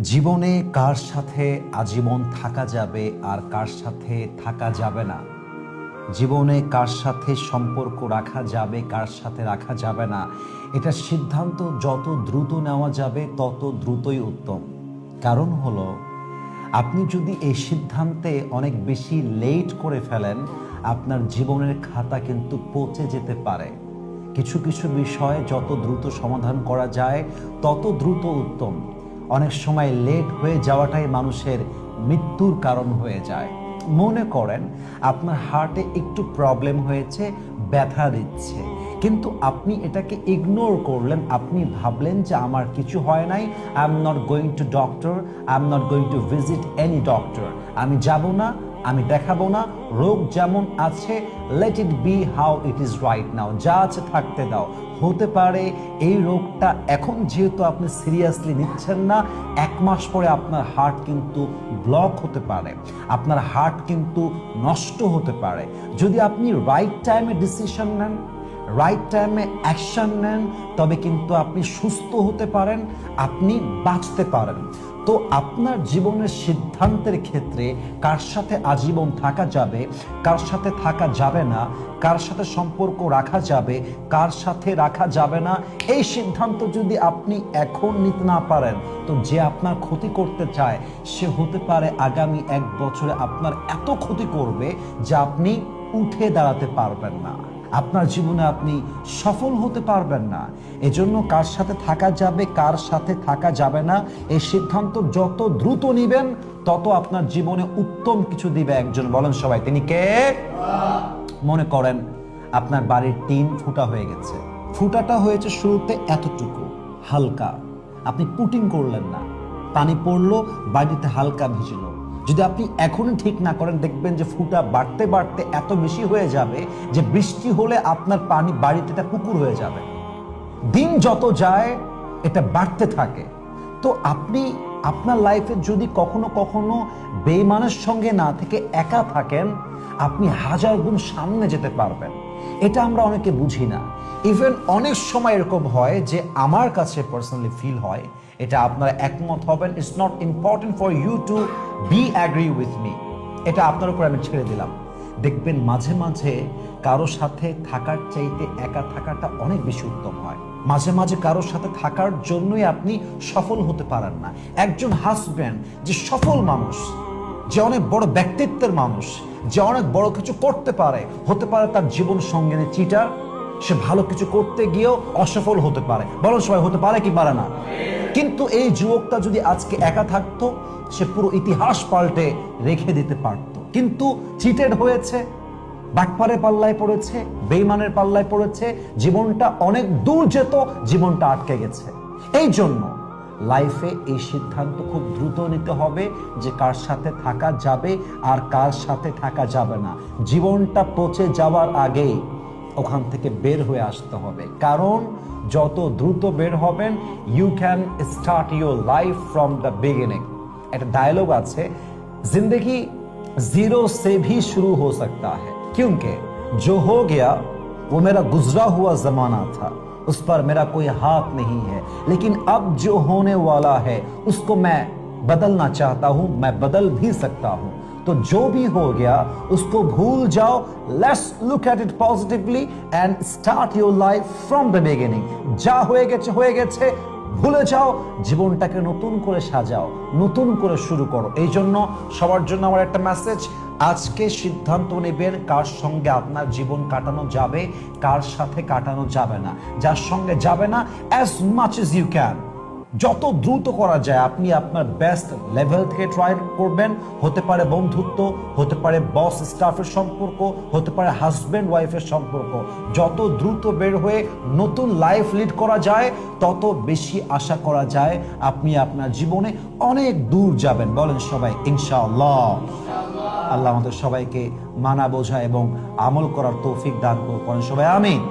জীবনে কার সাথে আজীবন থাকা যাবে আর কার সাথে থাকা যাবে না, জীবনে কার সাথে সম্পর্ক রাখা যাবে কার সাথে রাখা যাবে না, এটা সিদ্ধান্ত যত দ্রুত নেওয়া যাবে তত দ্রুতই উত্তম। কারণ হলো, আপনি যদি এই সিদ্ধান্তে অনেক বেশি লেট করে ফেলেন, আপনার জীবনের খাতা কিন্তু পচে যেতে পারে। কিছু কিছু বিষয় যত দ্রুত সমাধান করা যায় তত দ্রুত উত্তম। অনেক সময় লেট হয়ে যাওয়াটাই মানুষের মৃত্যুর কারণ হয়ে যায়। মনে করেন আপনার হার্টে একটু প্রবলেম হয়েছে, ব্যথা দিচ্ছে, কিন্তু আপনি এটাকে ইগনোর করলেন। আপনি ভাবলেন যে আমার কিছু হয় নাই, I am not going to doctor, I am not going to visit any doctor, আমি যাব না, আমি দেখাবো না, রোগ যেমন আছে let it be how it is right now, যা আছে থাকতে দাও। হতে পারে এই রোগটা এখন যেহেতু আপনি সিরিয়াসলি নিচ্ছেন না, 1 মাস পরে আপনার হার্ট কিন্তু ব্লক হতে পারে, আপনার হার্ট কিন্তু নষ্ট হতে পারে। যদি আপনি রাইট টাইমে ডিসিশন নেন, রাইট টাইমে অ্যাকশন নেন, তবে কিন্তু আপনি সুস্থ হতে পারেন, আপনি বাঁচতে পারেন। তো আপনার জীবনের সিদ্ধান্তের ক্ষেত্রে কার সাথে আজীবন থাকা যাবে, কার সাথে থাকা যাবে না, কার সাথে সম্পর্ক রাখা যাবে, কার সাথে রাখা যাবে না, এই সিদ্ধান্ত যদি আপনি এখন নিতে না পারেন, তো যে আপনার ক্ষতি করতে চায় সে হতে পারে আগামী 1 বছরে আপনার এত ক্ষতি করবে যে আপনি উঠে দাঁড়াতে পারবেন না, আপনার জীবনে আপনি সফল হতে পারবেন না। এজন্য কার সাথে থাকা যাবে কার সাথে থাকা যাবে না, এই সিদ্ধান্ত যত দ্রুত নেবেন তত আপনার জীবনে উত্তম কিছু দিবে একজন। বলেন সবাই, তিনি কে? মনে করেন আপনার বাড়ির টিন ফুটা হয়ে গেছে, ফুটাটা হয়েছে শুরুতে এতটুকু হালকা, আপনি পুটিং করলেন না, পানি পড়লো, বাড়িতে হালকা ভিজলো। যদি আপনি এখনই ঠিক না করেন, দেখবেন যে ফুটা বাড়তে বাড়তে এত বেশি হয়ে যাবে যে বৃষ্টি হলে আপনার পানি বাড়িতে এটা পুকুর হয়ে যাবে। দিন যত যায় এটা বাড়তে থাকে। তো আপনি আপনার লাইফে যদি কখনো কখনো বেঈমানের সঙ্গে না থেকে একা থাকেন, আপনি 1000 গুণ সামনে যেতে পারবেন। এটা আমরা অনেকে বুঝি না। ইভেন অনেক সময় এরকম হয় যে আমার কাছে পার্সোনালি ফিল হয়, এটা আপনারা একমত হবেন, it's not important for you to be agree with me, এটা আপনার উপর আমি ছেড়ে দিলাম। দেখবেন মাঝে মাঝে কারো সাথে থাকার চাইতে একা থাকাটা অনেক বেশি উত্তম হয়। মাঝে মাঝে কারোর সাথে থাকার জন্যই আপনি সফল হতে পারেন না। একজন হাজব্যান্ড যে সফল মানুষ, যে অনেক বড় ব্যক্তিত্বের মানুষ, যে অনেক বড় কিছু করতে পারে, হতে পারে তার জীবন সঙ্গিনী চিটার, সে ভালো কিছু করতে গিয়েও অসফল হতে পারে। বলো সবাই, হতে পারে কি পারে না? কিন্তু এই যুবকটা যদি আজকে একা থাকতো, সে পুরো ইতিহাস পাল্টে রেখে দিতে পারত। কিন্তু চিটেড হয়েছে, বাটপারের পাল্লায় পড়েছে, বেঈমানের পাল্লায় পড়েছে, জীবনটা অনেক দূর যেত, জীবনটা আটকে গেছে। এই জন্য লাইফে এই সিদ্ধান্ত খুব দ্রুত নিতে হবে যে কার সাথে থাকা যাবে আর কার সাথে থাকা যাবে না। জীবনটা পচে যাওয়ার আগেই ওখান থেকে বের হয়ে আসতে হবে। কারণ যত দ্রুত বের হবেন, you can start your life from the beginning. একটা ডায়লগ আছে, जिंदगी जीरो से भी शुरू हो सकता है, क्योंकि जो हो गया वो मेरा गुजरा हुआ जमाना था, उस पर मेरा कोई हाथ नहीं है, लेकिन अब जो होने वाला है उसको मैं बदलना चाहता हूं, मैं बदल भी सकता हूं। तो जो भी हो गया उसको भूल जाओ, let's look at it positively and start your life from the beginning. যা হয়ে গেছে ভুলে যাও, জীবনটাকে নতুন করে সাজাও, নতুন করে শুরু করো। এই জন্য সবার জন্য আমার একটা মেসেজ, আজকে সিদ্ধান্ত নেবেন কার সঙ্গে আপনার জীবন কাটানো যাবে, কার সাথে কাটানো যাবে না। যার সঙ্গে যাবে না, as much as you can, যত দ্রুত করা যায় আপনি আপনার বেস্ট লেভেল থেকে ট্রাই করবেন। হতে পারে বন্ধুত্ব, হতে পারে বস স্টাফের সম্পর্ক, হতে পারে হাজব্যান্ড ওয়াইফের সম্পর্ক। যত দ্রুত বের হয়ে নতুন লাইফ লিড করা যায়, তত বেশি আশা করা যায় আপনি আপনার জীবনে অনেক দূর যাবেন। বলেন সবাই ইনশাআল্লাহ। আল্লাহ আমাদের সবাইকে মানা বোঝা এবং আমল করার তৌফিক দান করুন। সবাই আমিন।